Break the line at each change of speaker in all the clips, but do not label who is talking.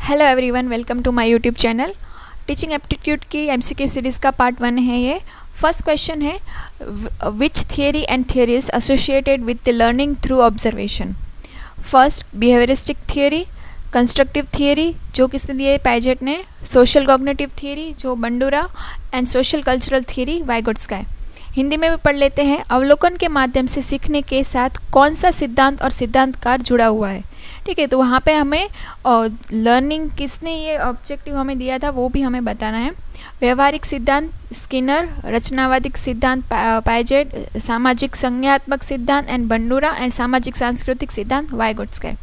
Hello everyone, welcome to my YouTube channel. Teaching aptitude की MCQ series का part 1 है ये। फर्स्ट क्वेश्चन है, which theory and theories associated with the learning through observation. First, behavioristic theory, constructive theory जो किसने दिए, Piaget ने, social cognitive theory जो Bandura, and social cultural theory Vygotsky. Hindi में भी पढ़ लेते हैं। अवलोकन के माध्यम से सीखने के साथ कौन सा सिद्धांत और सिद्धांतकार जुड़ा हुआ है। ठीक है, तो वहाँ पे हमें लर्निंग किसने ये ऑब्जेक्टिव हमें दिया था वो भी हमें बताना है। व्यवहारिक सिद्धांत स्किनर, रचनावादिक सिद्धांत पैजेट, सामाजिक संज्ञात्मक सिद्धांत एंड बंडूरा, एंड सामाजिक सांस्कृतिक सिद्धांत वाइगोट्स्काय।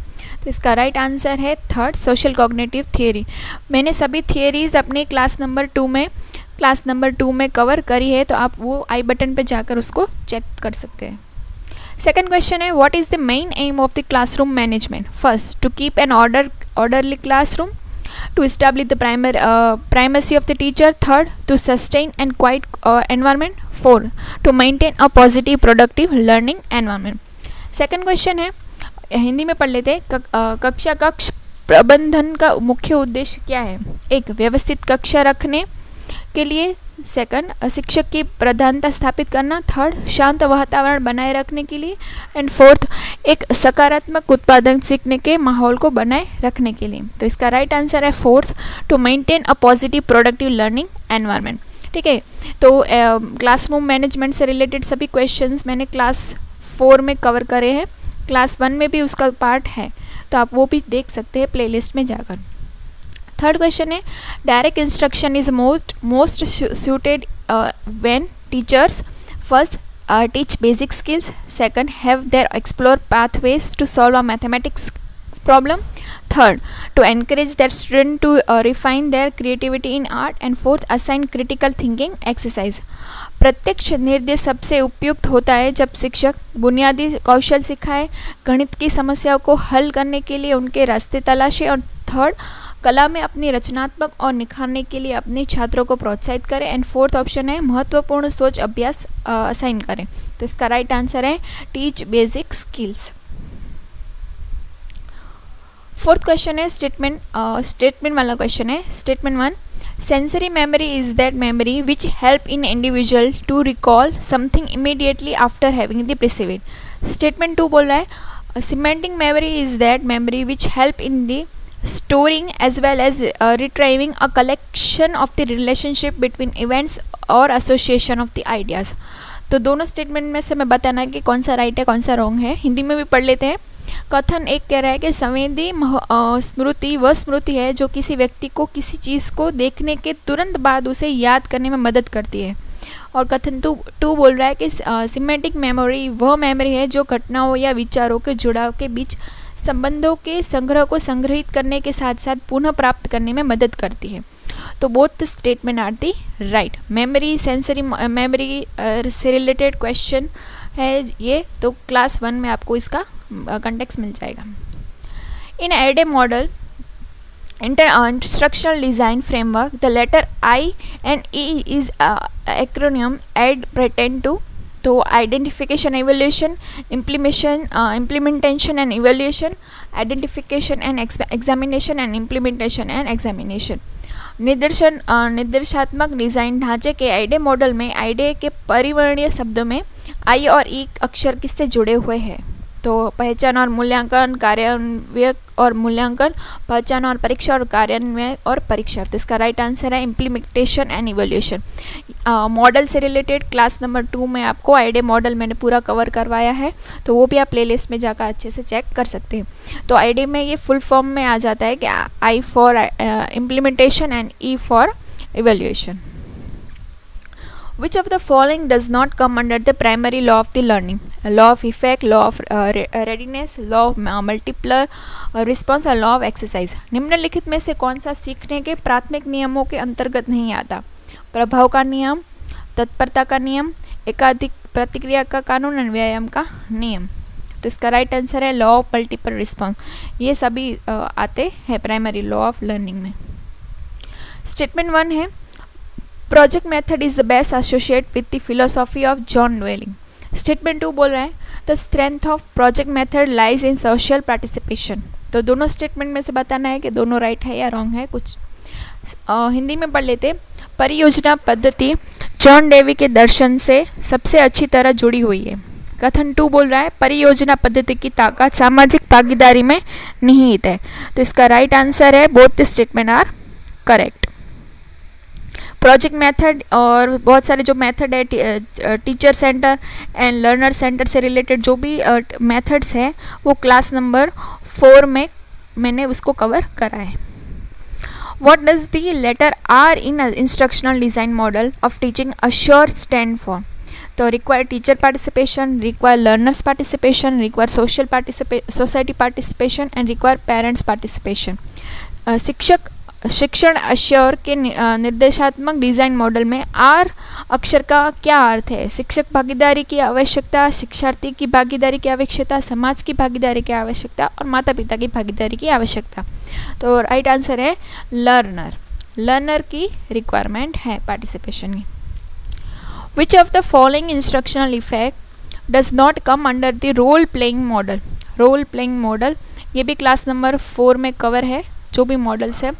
तो इसका राइट आंसर है थर्ड, सोशल कॉग्निटिव थियरी। मैंने सभी थियरीज अपने क्लास नंबर 2 में कवर करी है, तो आप वो आई बटन पे जाकर उसको चेक कर सकते हैं। सेकेंड क्वेश्चन है, what is the main aim of the classroom management. First, to keep an orderly classroom, to establish the primacy of the teacher. Third, to sustain and quiet environment. Fourth, to maintain a positive productive learning environment. Second question है, हिंदी में पढ़ लेते हैं। कक्ष प्रबंधन का मुख्य उद्देश्य क्या है। एक, व्यवस्थित कक्षा रखने के लिए। सेकंड, शिक्षक की प्रधानता स्थापित करना। थर्ड, शांत वातावरण बनाए रखने के लिए। एंड फोर्थ, एक सकारात्मक उत्पादन सीखने के माहौल को बनाए रखने के लिए। तो इसका राइट आंसर है fourth, to maintain a positive productive learning environment. ठीक है, तो क्लासरूम मैनेजमेंट से रिलेटेड सभी क्वेश्चंस मैंने क्लास 4 में कवर करे हैं। क्लास 1 में भी उसका पार्ट है, तो आप वो भी देख सकते हैं प्लेलिस्ट में जाकर। थर्ड क्वेश्चन है, direct instruction is most suited when teachers first teach basic skills, second have their explore pathways to solve a mathematics problem, third to encourage their student to refine their creativity in art, and fourth assign critical thinking exercise। प्रत्यक्ष निर्देश सबसे उपयुक्त होता है जब शिक्षक बुनियादी कौशल सिखाए, गणित की समस्याओं को हल करने के लिए उनके रास्ते तलाशे, और थर्ड, कला में अपनी रचनात्मक और निखारने के लिए अपने छात्रों को प्रोत्साहित करें, एंड फोर्थ ऑप्शन है महत्वपूर्ण सोच अभ्यास असाइन करें। तो इसका राइट आंसर है teach basic skills. Fourth question है स्टेटमेंट वाला क्वेश्चन है। Statement 1, sensory memory is that memory which help in individual to recall something immediately after having the preceded. Statement 2 बोल रहा है, semantic memory is that memory which help in the storing as well as retrieving a collection of the relationship between events or association of the ideas। तो दोनों statement में से मैं बताना है कि कौन सा राइट है कौन सा रॉन्ग है। हिंदी में भी पढ़ लेते हैं। कथन 1 कह रहा है कि संवेदी स्मृति वह स्मृति है जो किसी व्यक्ति को किसी चीज़ को देखने के तुरंत बाद उसे याद करने में मदद करती है। और कथन 2 बोल रहा है कि सिमेंटिक मेमोरी वह मेमोरी है जो घटनाओं या विचारों के जुड़ाव के बीच संबंधों के संग्रह को संग्रहित करने के साथ साथ पुनः प्राप्त करने में मदद करती है। तो both statement are the right. Memory, sensory memory से रिलेटेड क्वेश्चन है ये, तो क्लास 1 में आपको इसका कंटेक्स्ट मिल जाएगा। In ADDIE model instructional design framework, the letter I and E is acronym AID pretend to, तो identification evolution, implementation and evolution, identification and examination and implementation and examination. निर्देशात्मक डिज़ाइन ढांचे के eyed model में eyed के परिवर्णीय शब्दों में I और E अक्षर किससे जुड़े हुए हैं। तो पहचान और मूल्यांकन, कार्यान्वयन और मूल्यांकन, पहचान और परीक्षा और कार्यान्वयन और परीक्षा। तो इसका राइट आंसर है इम्प्लीमेंटेशन एंड इवोल्यूशन। मॉडल से रिलेटेड क्लास नंबर 2 में आपको आईडे मॉडल मैंने पूरा कवर करवाया है, तो वो भी आप प्लेलिस्ट में जाकर अच्छे से चेक कर सकते हैं। तो आईडे में ये फुल फॉर्म में आ जाता है कि I for implementation and E for evolution. Which of the following does not come under the primary law of the learning? Law of effect, law of readiness, law of multiplier response और law of exercise। निम्नलिखित में से कौन सा सीखने के प्राथमिक नियमों के अंतर्गत नहीं आता। प्रभाव का नियम, तत्परता का नियम, एकाधिक प्रतिक्रिया का कानून और व्यायाम का नियम। तो इसका राइट आंसर है लॉ ऑफ मल्टीपल रिस्पॉन्स। ये सभी आते हैं प्राइमरी लॉ ऑफ लर्निंग में। स्टेटमेंट 1 है, project method is the best associate with the philosophy of John dwelling. Statement 2 बोल रहा है, the strength of project method lies in social participation. तो दोनों स्टेटमेंट में से बताना है कि दोनों राइट है या रॉन्ग है। कुछ हिंदी में पढ़ लेते। परियोजना पद्धति जॉन डेवी के दर्शन से सबसे अच्छी तरह जुड़ी हुई है। कथन 2 बोल रहा है परियोजना पद्धति की ताकत सामाजिक भागीदारी में निहित है। तो इसका राइट आंसर है both the statement are correct. Project method और बहुत सारे जो मेथड है teacher centre and learner centre से रिलेटेड जो भी मेथड्स है वो क्लास नंबर 4 में मैंने उसको कवर करा है। What does the letter R in an instructional design model of teaching assure stand for? तो require teacher participation, require learners participation, require society participation and require parents participation. शिक्षण assure के निर्देशात्मक design model में are अक्षर का क्या अर्थ है? शिक्षक भागीदारी की आवश्यकता, शिक्षार्थी की भागीदारी की आवश्यकता, समाज की भागीदारी की आवश्यकता और माता पिता की भागीदारी की आवश्यकता। तो राइट आंसर है लर्नर की रिक्वायरमेंट है पार्टिसिपेशन की। Which of the following instructional effect does not come under the role playing model? Role playing model ये भी क्लास नंबर 4 में कवर है जो भी मॉडल्स है।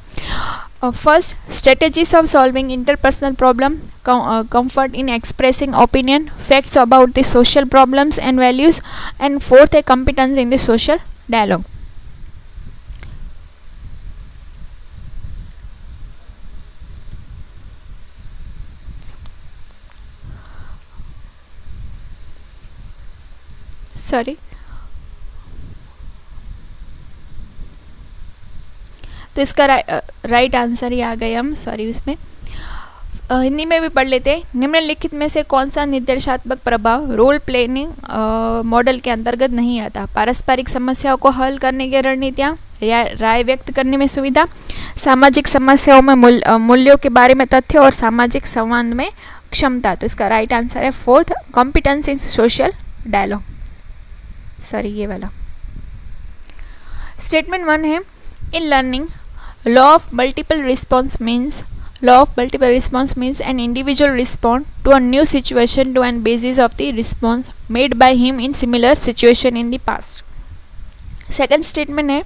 First strategies of solving interpersonal problem, comfort in expressing opinion, facts about the social problems and values and fourth है competence in the social dialogue. Sorry, तो इसका राइट आंसर ही आ गया हम, सॉरी उसमें हिंदी में भी पढ़ लेते हैं। निम्नलिखित में से कौन सा निर्देशात्मक प्रभाव रोल प्लेइंग मॉडल के अंतर्गत नहीं आता? पारस्परिक समस्याओं को हल करने की रणनीतियाँ, राय व्यक्त करने में सुविधा, सामाजिक समस्याओं में मूल्यों के बारे में तथ्य और सामाजिक संवाद में क्षमता। तो इसका राइट आंसर है fourth competence in social dialogue. Sorry ये वाला। स्टेटमेंट 1 है in learning law of multiple response means an individual respond to a new situation to an basis of the response made by him in similar situation in the past. Second statement है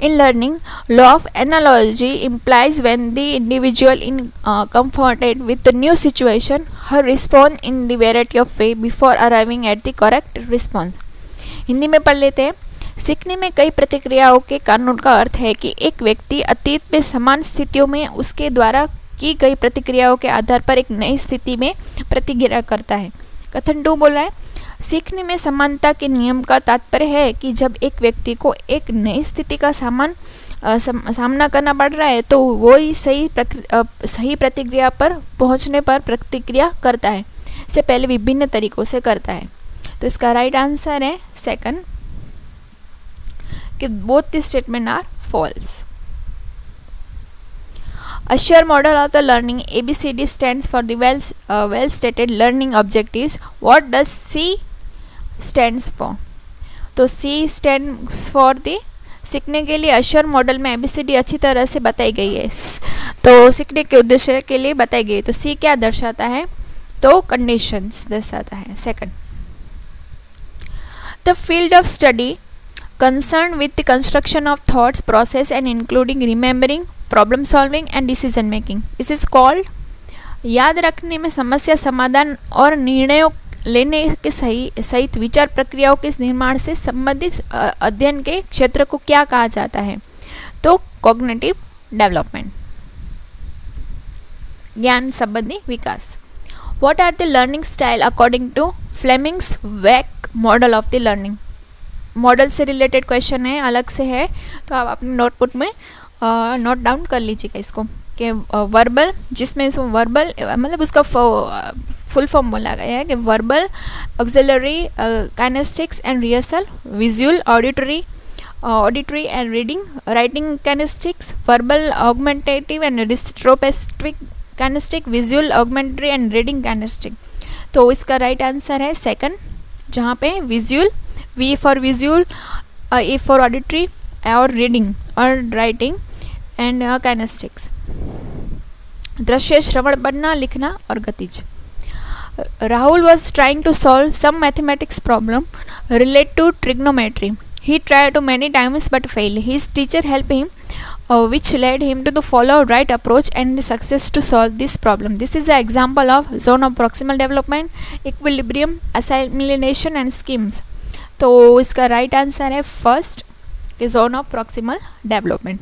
in learning law of analogy implies when the individual in confronted with the new situation her respond in the variety of way before arriving at the correct response. Hindi में पढ़ लेते हैं। सीखने में कई प्रतिक्रियाओं के कानून का अर्थ है कि एक व्यक्ति अतीत में समान स्थितियों में उसके द्वारा की गई प्रतिक्रियाओं के आधार पर एक नई स्थिति में प्रतिक्रिया करता है। कथन 2 बोला है सीखने में समानता के नियम का तात्पर्य है कि जब एक व्यक्ति को एक नई स्थिति का सामना करना पड़ रहा है तो वो ही सही प्रतिक्रिया पर पहुंचने पर प्रतिक्रिया करता है, इससे पहले विभिन्न तरीकों से करता है। तो इसका राइट आंसर है सेकंड कि both the statement are false. Assure model of the learning ABCD stands for the well stated learning objectives. What does C stands for? तो C stands for the सीखने के लिए अश्योर मॉडल में ABCD अच्छी तरह से बताई गई है, तो सीखने के उद्देश्य के लिए बताई गई है। तो C क्या दर्शाता है? तो कंडीशंस दर्शाता है। Second the field of study concerned with the construction of thoughts process and including remembering problem solving and decision making this is called याद रखने में समस्या समाधान और निर्णयों लेने के सहित विचार प्रक्रियाओं के निर्माण से संबंधित अध्ययन के क्षेत्र को क्या कहा जाता है? तो कॉग्निटिव डेवलपमेंट, ज्ञान संबंधी विकास। What are the learning style according to Fleming's VAK model of the learning? Model से रिलेटेड क्वेश्चन है, अलग से है, तो आप अपने नोटबुक में नोट डाउन कर लीजिएगा इसको कि वर्बल, जिसमें वर्बल मतलब उसका फुल फॉर्म बोला गया है कि verbal auxiliary kinesthetics and rehearsal, visual auditory and reading writing kinesthetics, verbal augmentative and डिस्ट्रोपेस्टिक kinesthetic, visual augmentary and reading kinesthetic. तो इसका राइट आंसर है सेकंड, जहाँ पे visual V for visual, A for auditory और रीडिंग और writing and kinesthetics. दृश्य, श्रवण, पढ़ना, लिखना और गतिज। Rahul was trying to solve some mathematics problem relate to trigonometry He tried to many times but failed. His teacher helped him, which led him to the follow right approach and success to solve this problem. This is an example of zone of proximal development, equilibrium, assimilation and schemes. तो इसका right answer है first कि zone of proximal development,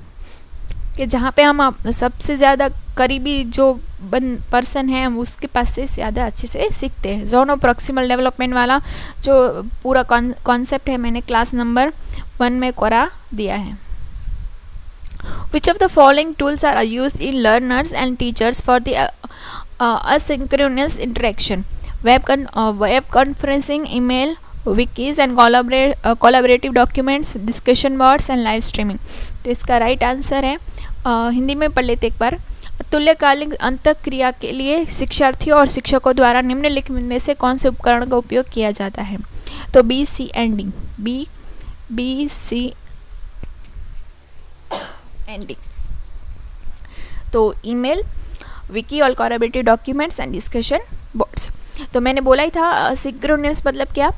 कि जहाँ पे हम सबसे ज़्यादा करीबी जो पर्सन है हम उसके पास से ज़्यादा अच्छे से सीखते हैं. जोन ऑफ प्रॉक्सिमल डेवलपमेंट वाला जो पूरा कॉन्सेप्ट है मैंने क्लास नंबर 1 में करा दिया है. Which of the following tools are used in learners and teachers for the asynchronous interaction? Web conferencing, email, wikis and collaborative documents, discussion boards and live streaming. तो इसका राइट आंसर है, हिंदी में पढ़ लेते एक बार. तुल्यकालिक अंतःक्रिया के लिए शिक्षार्थियों और शिक्षकों द्वारा निम्नलिखित में से कौन से उपकरण का उपयोग किया जाता है? तो B, C and D. B, C and D. तो ईमेल, विकी और collaborative documents and discussion boards. तो मैंने बोला ही था सिंक्रोनियस मतलब क्या,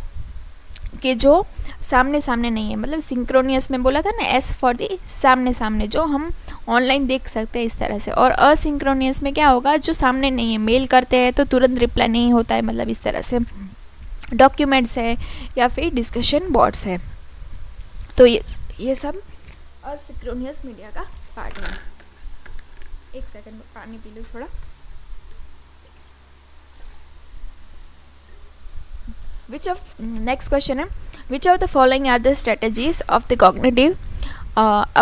कि जो सामने सामने नहीं है, मतलब सिंक्रोनियस में बोला था ना, एस फॉर दी सामने सामने, जो हम ऑनलाइन देख सकते हैं इस तरह से. और असिंक्रोनियस में क्या होगा, जो सामने नहीं है, मेल करते हैं तो तुरंत रिप्लाई नहीं होता है, मतलब इस तरह से. डॉक्यूमेंट्स है या फिर डिस्कशन बोर्ड्स है. तो ये सब असिंक्रोनियस मीडिया का पार्ट है. एक सेकंड पानी पी लो थोड़ा. नेक्स्ट क्वेश्चन है, which of the following are the strategies of the cognitive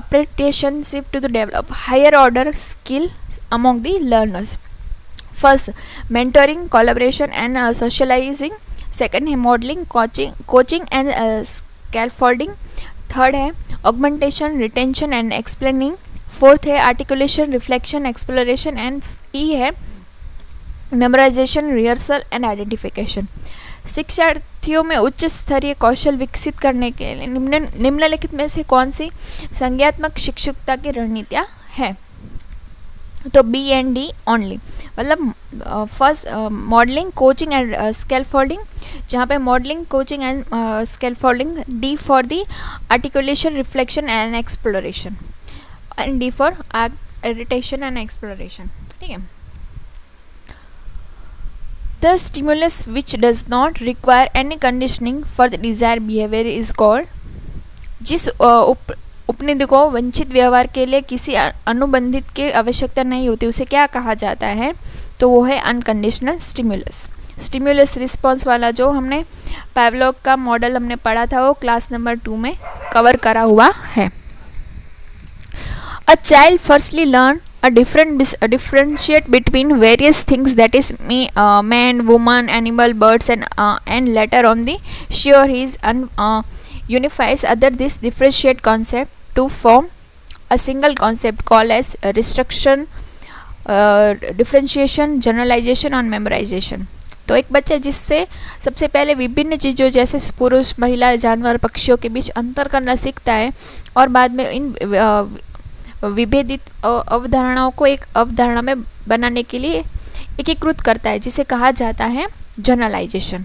apprenticeship to develop higher order skill among the learners? First, mentoring, collaboration and socializing. Second है modeling, coaching and scaffolding. Third है augmentation, retention and explaining. Fourth है articulation, reflection, exploration and E है memorization, rehearsal and identification. शिक्षार्थियों में उच्च स्तरीय कौशल विकसित करने के लिए निम्नलिखित में से कौन सी संज्ञात्मक शिक्षुता की रणनीतियाँ हैं? तो बी एंड डी ओनली. मतलब first modelling, coaching and scaffolding, जहाँ पे modelling, coaching and scaffolding. D for the articulation, reflection and exploration, and D for एडिटेशन एंड एक्सप्लोरेशन. ठीक है. The stimulus which does not require any conditioning for the desired behavior is called. जिस उपनिधि को वंचित व्यवहार के लिए किसी अनुबंधित की आवश्यकता नहीं होती उसे क्या कहा जाता है? तो वो है अनकंडीशनल स्टिमुलस. स्टिमुलस रिस्पॉन्स वाला जो हमने पावलोव का मॉडल हमने पढ़ा था वो क्लास नंबर 2 में कवर करा हुआ है. A child firstly learn differentiate between various things, that is man, woman, animal, birds and later on the sure he unifies other this differentiate concept to form a single concept called as restriction, differentiation, generalization और memorization. तो एक बच्चा जिससे सबसे पहले विभिन्न चीज़ों जैसे पुरुष, महिला, जानवर, पक्षियों के बीच अंतर करना सीखता है और बाद में इन विभेदित अवधारणाओं को एक अवधारणा में बनाने के लिए एकीकृत करता है, जिसे कहा जाता है जनरलाइजेशन.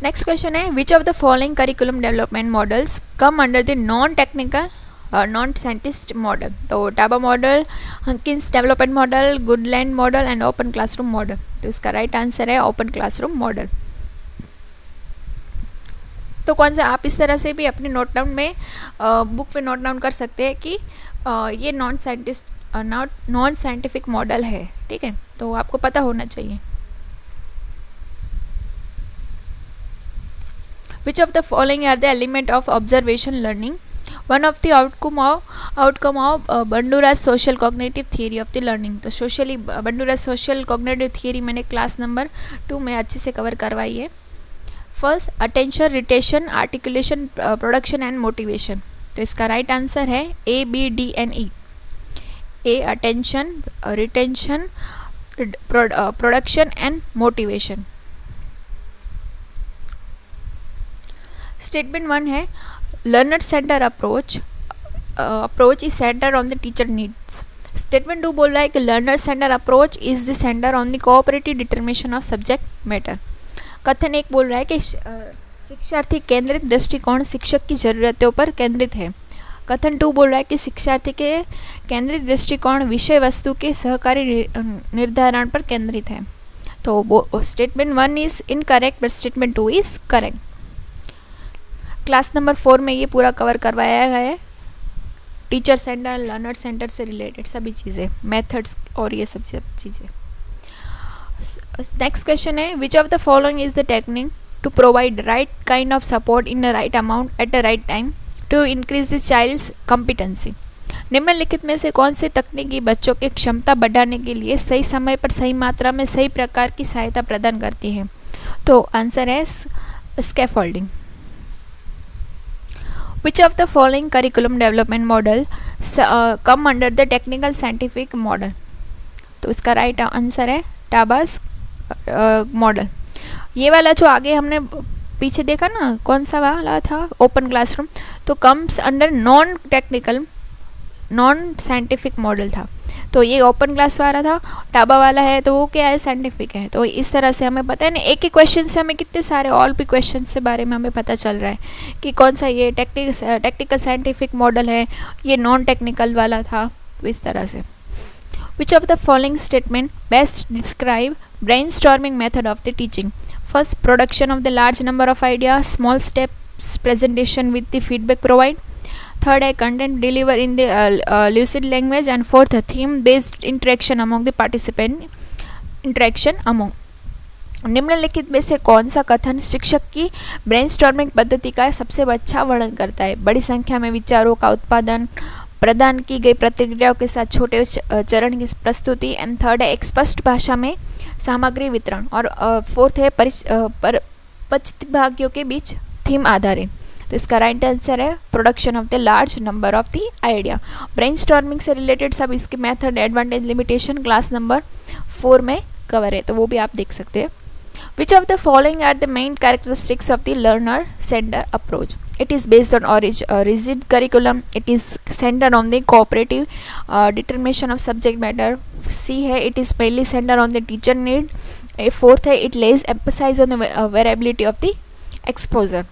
नेक्स्ट क्वेश्चन है, which of the following curriculum development models come under the non technical non scientist model? तो Taba model, Hunkins development model, Goodland model and open classroom model. तो इसका राइट आंसर है open classroom model. तो कौन सा आप इस तरह से भी अपने नोट डाउन में बुक पे नोट डाउन कर सकते हैं कि ये नॉन साइंटिफिक मॉडल है. ठीक है, तो आपको पता होना चाहिए. Which of the following are the element of observation learning? One of the outcome of Bandura's social cognitive theory of the learning. तो socially Bandura's social cognitive theory मैंने क्लास नंबर 2 में अच्छे से कवर करवाई है. First, attention, retention, articulation, production and motivation. तो इसका right answer है A, B, D and E. A attention, retention, production and motivation. Statement 1 है, learner center approach is center on the teacher needs. Statement 2 बोल रहा है कि learner center approach is the centre on the cooperative determination of subject matter. कथन 1 बोल रहा है कि शिक्षार्थी केंद्रित दृष्टिकोण शिक्षक की ज़रूरतों पर केंद्रित है। कथन 2 बोल रहा है कि शिक्षार्थी के केंद्रित दृष्टिकोण विषय वस्तु के सहकारी निर्धारण पर केंद्रित है। तो statement 1 is incorrect but statement 2 is correct. Class number 4 में ये पूरा कवर करवाया गया है, टीचर सेंटर, लर्नर सेंटर से रिलेटेड सभी चीज़ें, मेथड्स और ये सब चीज़ें। नेक्स्ट क्वेश्चन है, which of the following is the technique to provide right kind of support in the right amount at the right time to increase the child's competency. निम्नलिखित में से कौन सी तकनीकी बच्चों की क्षमता बढ़ाने के लिए सही समय पर सही मात्रा में सही प्रकार की सहायता प्रदान करती है? तो आंसर है scaffolding. Which of the following curriculum development model come under the technical scientific model? तो इसका राइट आंसर है टाबास मॉडल। ये वाला जो आगे हमने पीछे देखा ना, कौन सा वाला था, ओपन क्लासरूम, तो comes under non technical non scientific model था। तो ये ओपन क्लास वाला था, टाबा वाला है तो वो क्या है, साइंटिफिक है। तो इस तरह से हमें पता है ना, एक ही क्वेश्चन से हमें कितने सारे और भी क्वेश्चन से बारे में हमें पता चल रहा है कि कौन सा ये टेक्निकल साइंटिफिक मॉडल है, ये नॉन टेक्निकल वाला था। तो इस तरह से विच of the following statement best describe brainstorming method of the teaching? First, production of the large number of idea, small steps presentation with the feedback provide. Third है content deliver in the lucid language, and fourth है theme based interaction among the participant interaction among। निम्नलिखित में से कौन सा कथन शिक्षक की ब्रेनस्टॉर्मिंग पद्धति का सबसे अच्छा वर्णन करता है? बड़ी संख्या में विचारों का उत्पादन, प्रदान की गई प्रतिक्रियाओं के साथ छोटे चरण की प्रस्तुति, एंड थर्ड है एक स्पष्ट भाषा में सामग्री वितरण, और फोर्थ है प्रतिभागियों के बीच थीम आधारित। तो इसका राइट आंसर है production of the large number of the idea. Brainstorming से रिलेटेड सब इसके method, advantage, limitation class number 4 में कवर है, तो वो भी आप देख सकते हैं। Which of the following are the main characteristics of the learner center approach? It is based on rigid curriculum, it is center on the cooperative determination of subject matter. C है it is mainly center on the teacher need. Fourth है it lays emphasize on the variability of the exposure.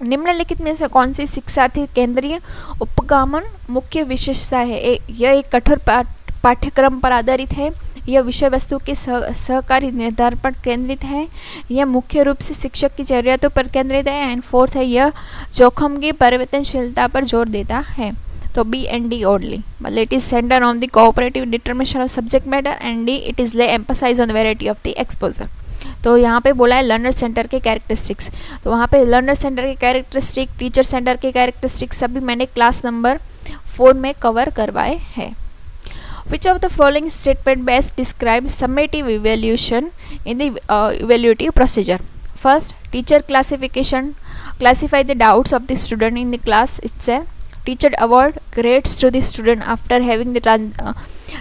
निम्नलिखित में से कौन सी शिक्षार्थी केंद्रीय उपगमन मुख्य विशेषता है? यह एक कठोर पाठ्यक्रम पर आधारित है, यह विषय वस्तु के सहकारी निर्धारण पर केंद्रित है, यह मुख्य रूप से शिक्षक की जरूरतों पर केंद्रित है, एंड फोर्थ है यह जोखिम की परिवर्तनशीलता पर जोर देता है। तो बी एंड डी ओनली, मतलब it is center on the cooperative determination of subject matter, and D it is lay emphasize on the variety of the exposure. तो यहाँ पे बोला है लर्नर सेंटर के कैरेक्टरिस्टिक्स, तो वहाँ पे लर्नर सेंटर के कैरेक्टरिस्टिक, टीचर सेंटर के कैरेक्टरिस्टिक्स सभी मैंने क्लास नंबर 4 में कवर करवाए हैं। Which of the following statement best describe summative evaluation in the evaluative procedure? First, teacher classify the doubts of the student in the class itself. Teacher award grades to the student after having the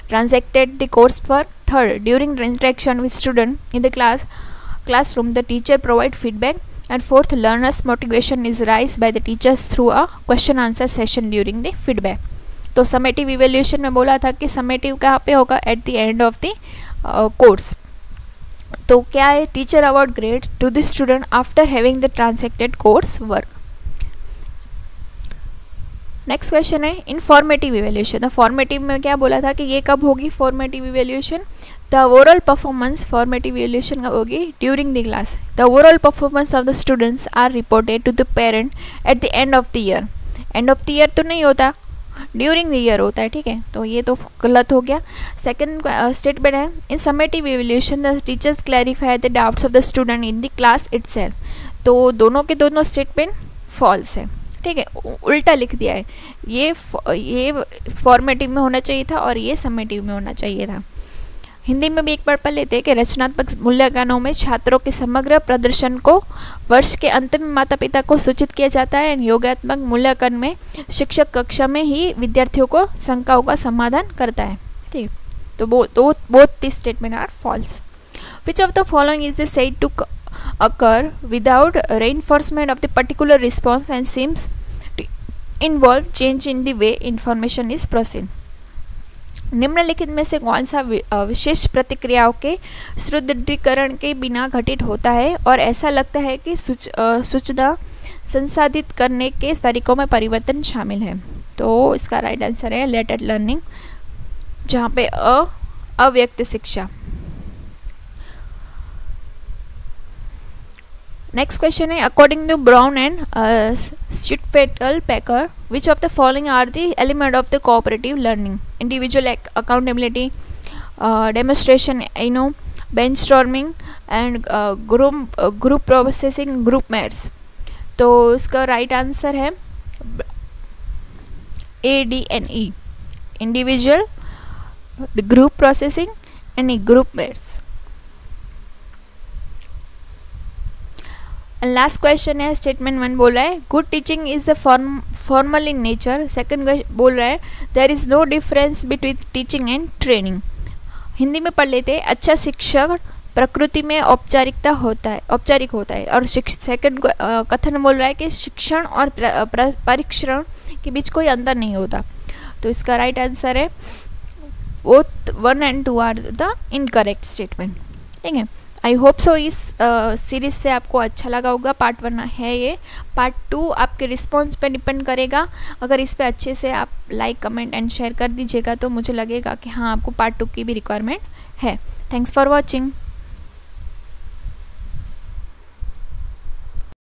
transacted the coursework. Third, during the interaction with student in the classroom, the teacher provide feedback. And fourth, learners motivation is raised by the teachers through a question answer session during the feedback. तो summative evaluation में बोला था कि summative कहाँ पे होगा? At the end of the course. तो क्या है? Teacher award grade to the student after having the transacted course work. Next question है इनफॉर्मेटिव इवेल्यूशन। द फॉर्मेटिव में क्या बोला था कि ये कब होगी formative evaluation? The overall performance formative evaluation कब होगी? During the class. The overall performance of the students are reported to the parent at the end of the year. End of the year तो नहीं होता, during the year होता है, ठीक है, तो ये तो गलत हो गया। सेकंड स्टेटमेंट है in summative evaluation the teachers clarify the doubts of the student in the class itself. तो दोनों के दोनों स्टेटमेंट फॉल्स है, ठीक है, उल्टा लिख दिया है। ये फॉर्मेटिव में होना चाहिए था और ये समेटिव में होना चाहिए था। हिंदी में भी एक बार पढ़ लेते हैं कि रचनात्मक मूल्यांकनों में छात्रों के समग्र प्रदर्शन को वर्ष के अंत में माता पिता को सूचित किया जाता है। योगात्मक मूल्यांकन में शिक्षक कक्षा में ही विद्यार्थियों को शंकाओं का समाधान करता है, ठीक। तो both this statement are false. Which of the following is the said to occur without reinforcement of the particular response and seems to involve change in the way information is processed? निम्नलिखित में से कौन सा विशेष प्रतिक्रियाओं के सुदृढ़ीकरण के बिना घटित होता है और ऐसा लगता है कि सूचना संसाधित करने के तरीकों में परिवर्तन शामिल है? तो इसका राइट आंसर है लेटेड लर्निंग, जहाँ पे अव्यक्त शिक्षा। नेक्स्ट क्वेश्चन है, according to Brown and Schiffelbecker, which of the following are the element of the cooperative learning? Individual accountability, demonstration, brainstorming and group processing, group maps। तो इसका राइट आंसर है ADNE, individual, group processing and group mates. Last question है, statement 1 बोल रहा है good teaching is the formal in nature. Second बोल रहा है there is no difference between teaching and training. Hindi में पढ़ लेते हैं, अच्छा शिक्षक प्रकृति में औपचारिक होता है। और सेकंड कथन बोल रहा है कि शिक्षण और परीक्षण के बीच कोई अंतर नहीं होता। तो इसका राइट आंसर है both 1 and 2 are the incorrect statement. ठीक है, आई होप सो इस सीरीज़ से आपको अच्छा लगा होगा। पार्ट 1 है ये, पार्ट 2 आपके रिस्पॉन्स पे डिपेंड करेगा। अगर इस पे अच्छे से आप लाइक, कमेंट एंड शेयर कर दीजिएगा तो मुझे लगेगा कि हाँ आपको पार्ट 2 की भी रिक्वायरमेंट है। Thanks for watching.